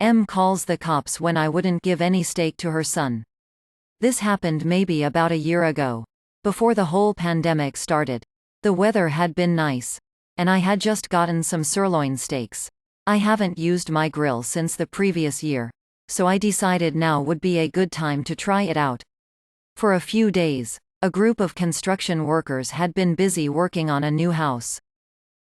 M calls the cops when I wouldn't give any steak to her son. This happened maybe about a year ago. Before the whole pandemic started. The weather had been nice. And I had just gotten some sirloin steaks. I haven't used my grill since the previous year. So I decided now would be a good time to try it out. For a few days, a group of construction workers had been busy working on a new house.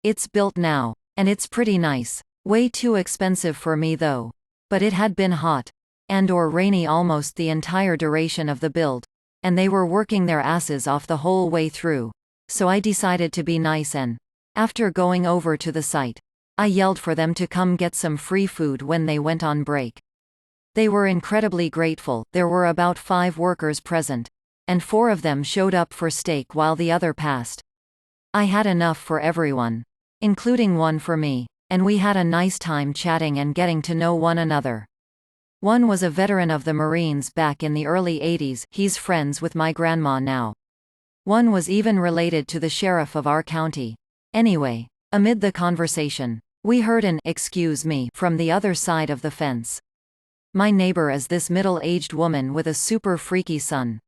It's built now, and it's pretty nice. Way too expensive for me though. But it had been hot and/or rainy almost the entire duration of the build, and they were working their asses off the whole way through. So I decided to be nice and, after going over to the site, I yelled for them to come get some free food when they went on break. They were incredibly grateful. There were about 5 workers present, and 4 of them showed up for steak while the other passed. I had enough for everyone, including one for me, and we had a nice time chatting and getting to know one another. One was a veteran of the Marines back in the early 80s, he's friends with my grandma now. One was even related to the sheriff of our county. Anyway, amid the conversation, we heard an "excuse me" from the other side of the fence. My neighbor is this middle-aged woman with a super freaky son.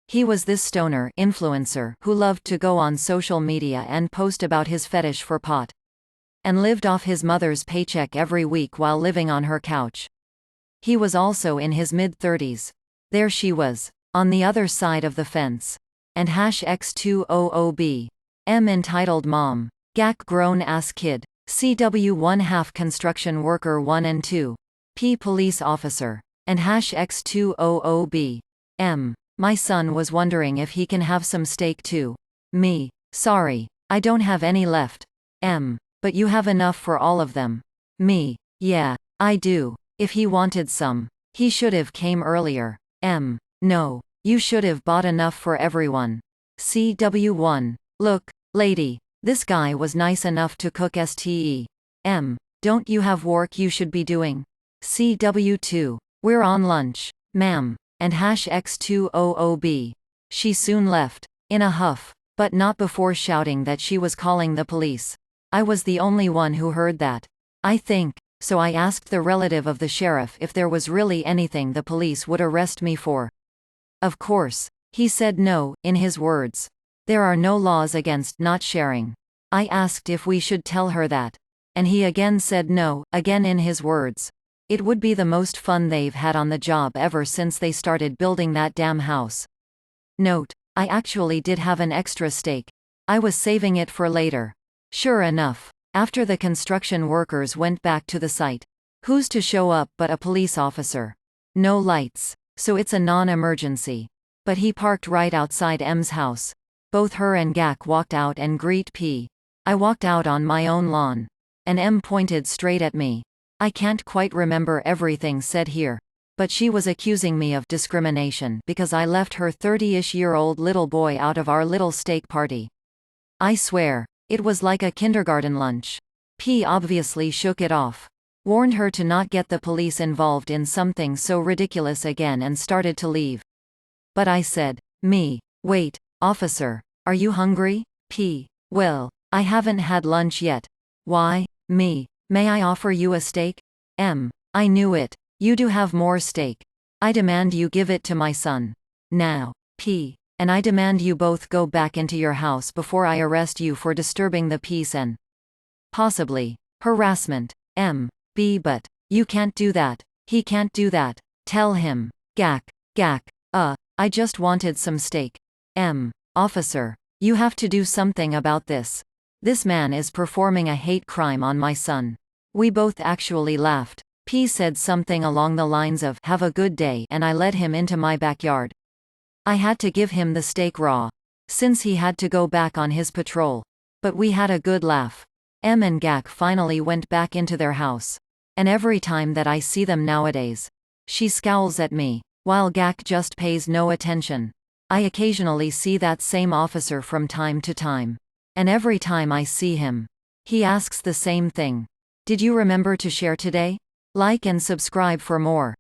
He was this stoner influencer who loved to go on social media and post about his fetish for pot, and lived off his mother's paycheck every week while living on her couch. He was also in his mid-30s. There she was, on the other side of the fence. And #X200B. M entitled mom. GAC grown-ass kid. CW 1/2 construction worker 1 and 2. P police officer. And #X200B. M. My son was wondering if he can have some steak too. Me. Sorry, I don't have any left. M. But you have enough for all of them. Me. Yeah, I do. If he wanted some, he should have came earlier. M. No, you should have bought enough for everyone. CW1. Look, lady, this guy was nice enough to cook ste. M. Don't you have work you should be doing? CW2. We're on lunch, ma'am. And #X200B. She soon left, in a huff, but not before shouting that she was calling the police. I was the only one who heard that, I think, so I asked the relative of the sheriff if there was really anything the police would arrest me for. Of course, he said no, in his words. There are no laws against not sharing. I asked if we should tell her that, and he again said no, again in his words. It would be the most fun they've had on the job ever since they started building that damn house. Note, I actually did have an extra steak. I was saving it for later. Sure enough, after the construction workers went back to the site, who's to show up but a police officer? No lights, so it's a non-emergency. But he parked right outside M's house. Both her and GAC walked out and greet P. I walked out on my own lawn. And M pointed straight at me. I can't quite remember everything said here, but she was accusing me of discrimination because I left her 30-ish-year-old little boy out of our little steak party. I swear, it was like a kindergarten lunch. P obviously shook it off, warned her to not get the police involved in something so ridiculous again and started to leave. But I said, me, wait, officer, are you hungry? P, well, I haven't had lunch yet. Why, me, may I offer you a steak? M, I knew it, you do have more steak. I demand you give it to my son. Now. P, and I demand you both go back into your house before I arrest you for disturbing the peace and possibly harassment. M, B, but you can't do that. He can't do that. Tell him. GAC, I just wanted some steak. M, officer, you have to do something about this. This man is performing a hate crime on my son. We both actually laughed. P said something along the lines of, have a good day, and I led him into my backyard. I had to give him the steak raw, since he had to go back on his patrol. But we had a good laugh. M and GAC finally went back into their house. And every time that I see them nowadays, she scowls at me, while GAC just pays no attention. I occasionally see that same officer from time to time. And every time I see him, he asks the same thing. Did you remember to share today? Like and subscribe for more.